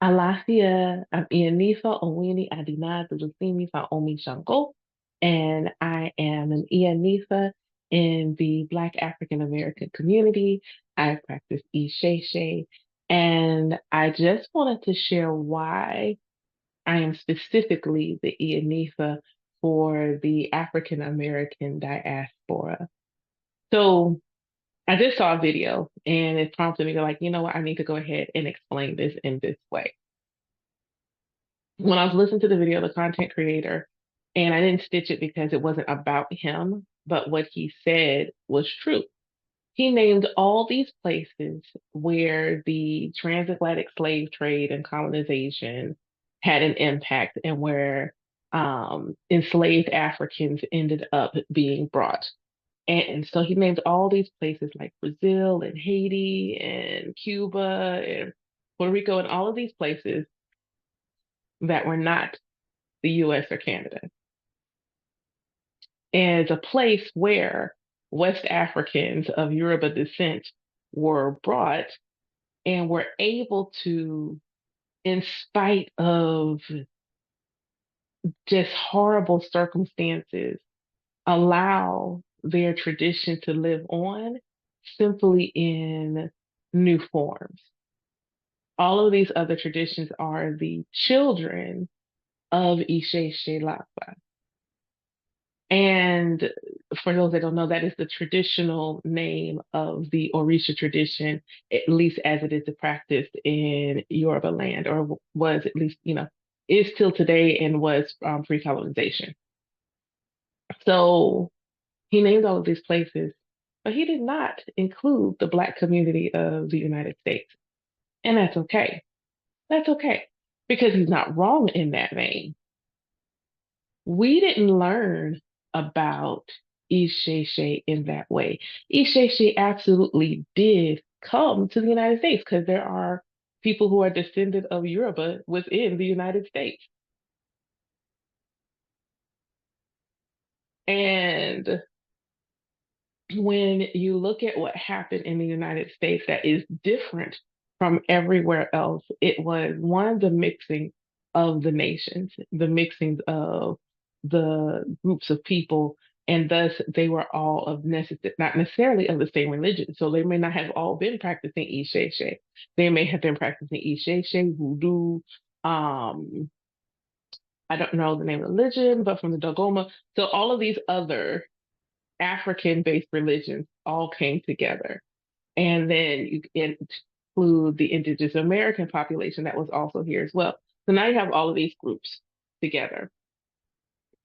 Alafia, I'm Iyanifa, Owini, Adina, Dulusimi, Faomi Shango, and I am an Iyanifa in the Black African American community. I practice Isheshe, and I just wanted to share why I am specifically the Iyanifa for the African American diaspora. So I just saw a video and it prompted me to like, you know what, I need to go ahead and explain this in this way. When I was listening to the video, the content creator, and I didn't stitch it because it wasn't about him, but what he said was true. He named all these places where the transatlantic slave trade and colonization had an impact and where enslaved Africans ended up being brought. And so he named all these places like Brazil and Haiti and Cuba and Puerto Rico and all of these places that were not the US or Canada as a place where West Africans of Yoruba descent were brought and were able to, in spite of just horrible circumstances, allow their tradition to live on simply in new forms. All of these other traditions are the children of Ishe Shelapa. And for those that don't know, that is the traditional name of the Orisha tradition, at least as it is practiced in Yoruba land, or was at least, is still today and was pre-colonization. So he named all of these places, but he did not include the Black community of the United States. And that's okay. That's okay, because he's not wrong in that vein. We didn't learn about Isheshe in that way. Isheshe absolutely did come to the United States because there are people who are descended of Yoruba within the United States. And when you look at what happened in the United States that is different from everywhere else, it was one, the mixing of the nations, the mixing of the groups of people, and thus they were all of not necessarily of the same religion. So they may not have all been practicing Isheshe. They may have been practicing Isheshe, voodoo, I don't know the name of the religion, but from the Dogoma. So all of these other African based religions all came together. And then you include the Indigenous American population that was also here as well. So now you have all of these groups together.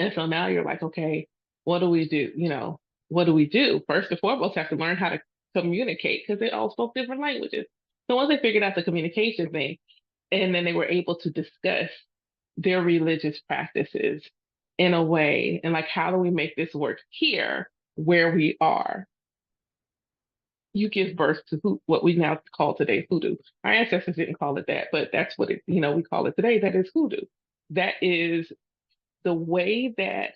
And so now you're like, okay, what do we do? What do we do? First and foremost, have to learn how to communicate because they all spoke different languages. So once they figured out the communication thing, and then they were able to discuss their religious practices in a way, and like, how do we make this work here where we are? You give birth to what we now call today hoodoo. Our ancestors didn't call it that, but that's what we call it today. That is hoodoo. That is the way that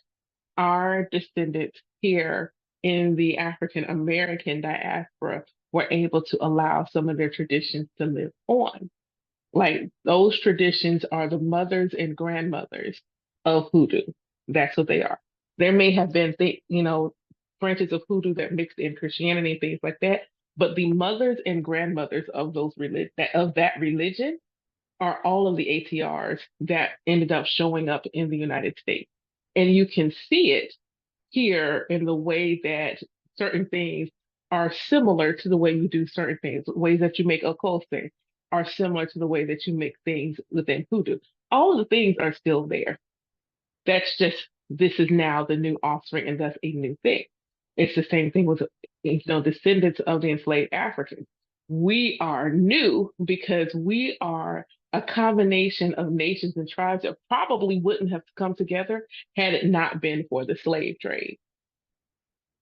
our descendants here in the African American diaspora were able to allow some of their traditions to live on. Like those traditions are the mothers and grandmothers of hoodoo. That's what they are. There may have been, branches of hoodoo that mixed in Christianity and things like that, but the mothers and grandmothers of that religion are all of the ATRs that ended up showing up in the United States. And you can see it here in the way that certain things are similar to the way you do certain things, ways that you make occult things are similar to the way that you make things within hoodoo. All of the things are still there. That's just this is now the new offspring and thus a new thing. It's the same thing with descendants of the enslaved Africans. We are new because we are a combination of nations and tribes that probably wouldn't have come together had it not been for the slave trade.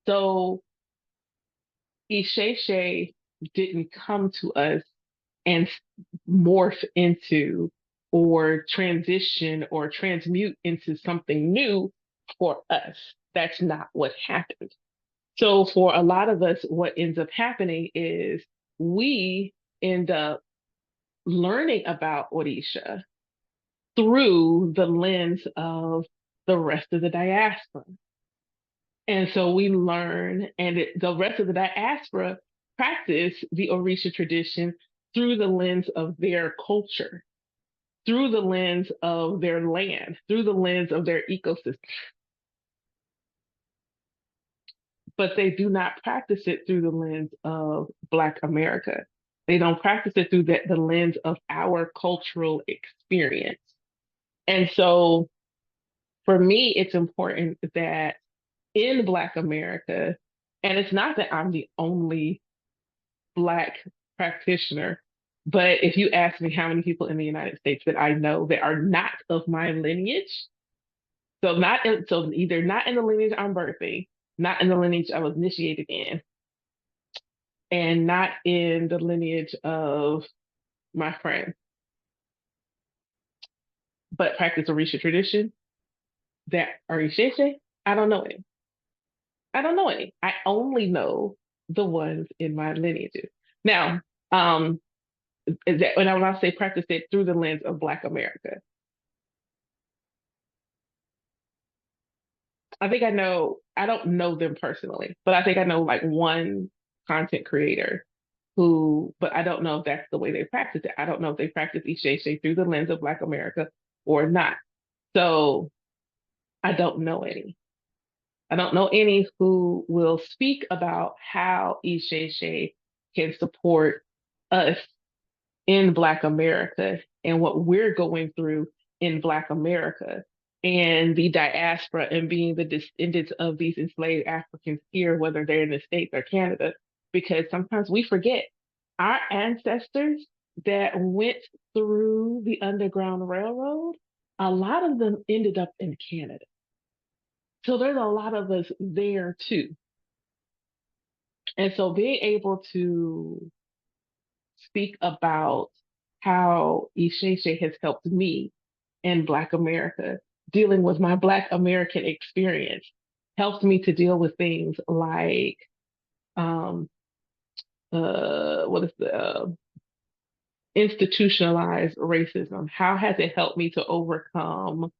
So Isheshe didn't come to us and morph into or transition or transmute into something new for us. That's not what happened. So for a lot of us, what ends up happening is we end up learning about Orisha through the lens of the rest of the diaspora. And so we learn, and the rest of the diaspora practice the Orisha tradition through the lens of their culture, through the lens of their land, through the lens of their ecosystem. But they do not practice it through the lens of Black America. They don't practice it through the lens of our cultural experience. And so for me, it's important that in Black America, and it's not that I'm the only Black practitioner, but if you ask me how many people in the United States that I know that are not of my lineage, so either not in the lineage I'm birthing, not in the lineage I was initiated in, and not in the lineage of my friend, but practice Orisha tradition that are Isheshe, I don't know any. I don't know any. I only know the ones in my lineages. Now, is that when I say practice it through the lens of Black America, I think I know, I don't know them personally, but I think I know like one content creator who, but I don't know if that's the way they practice it. I don't know if they practice Isheshe through the lens of Black America or not. So I don't know any. I don't know any who will speak about how Isheshe can support us in Black America and what we're going through in Black America and the diaspora and being the descendants of these enslaved Africans here, whether they're in the States or Canada, because sometimes we forget our ancestors that went through the Underground Railroad, a lot of them ended up in Canada. So there's a lot of us there too. And so being able to speak about how Isheshe has helped me in Black America, dealing with my Black American experience, helped me to deal with things like um, what is the institutionalized racism? How has it helped me to overcome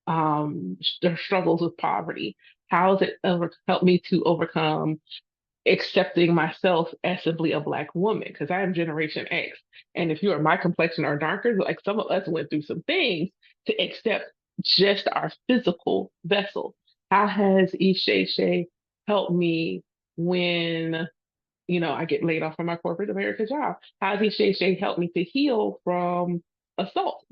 the struggles with poverty? How has it helped me to overcome accepting myself as simply a Black woman? Because I am Generation X. And if you are my complexion or darker, like some of us went through some things to accept just our physical vessel. How has Isheshe helped me when, I get laid off from my corporate America job? How has Isheshe helped me to heal from assault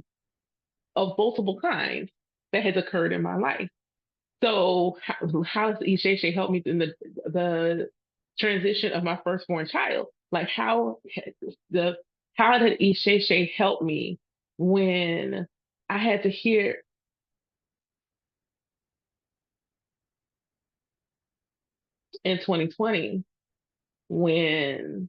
of multiple kinds that has occurred in my life? So how does Isheshe help me in the transition of my firstborn child? Like the how did Isheshe help me when I had to hear in 2020 when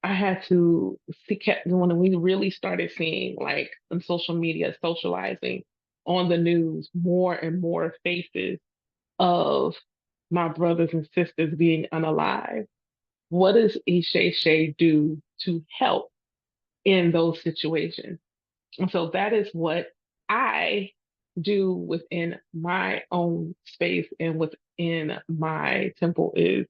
I had to see when we really started seeing like on social media socializing on the news more and more faces of my brothers and sisters being unalive. What does Isheshe do to help in those situations? And so that is what I do within my own space and within my temple is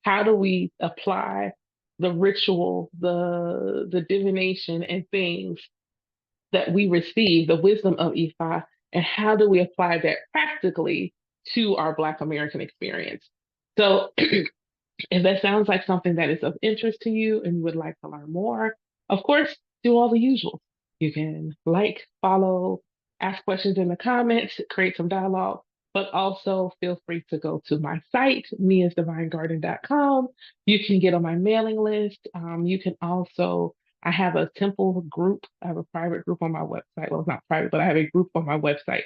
how do we apply the ritual, the divination and things that we receive, the wisdom of Ifa, and how do we apply that practically to our Black American experience? So if that sounds like something that is of interest to you and you would like to learn more, of course, do all the usual. You can like, follow, ask questions in the comments, create some dialogue, but also feel free to go to my site, miasdivinegarden.com. You can get on my mailing list. You can also, I have a temple group. I have a private group on my website. Well, it's not private, but I have a group on my website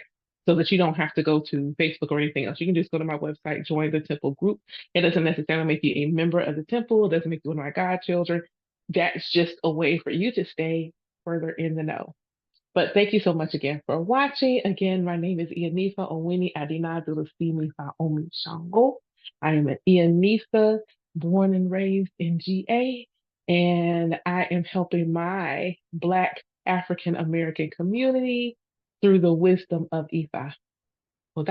so that you don't have to go to Facebook or anything else. You can just go to my website, join the temple group. It doesn't necessarily make you a member of the temple. It doesn't make you one of my godchildren. That's just a way for you to stay further in the know. But thank you so much again for watching. Again, my name is Iyanifa Owini Adina Dulasimi Omi Shango. I am an Iyanifa, born and raised in GA, and I am helping my Black African American community through the wisdom of Ifa. Well,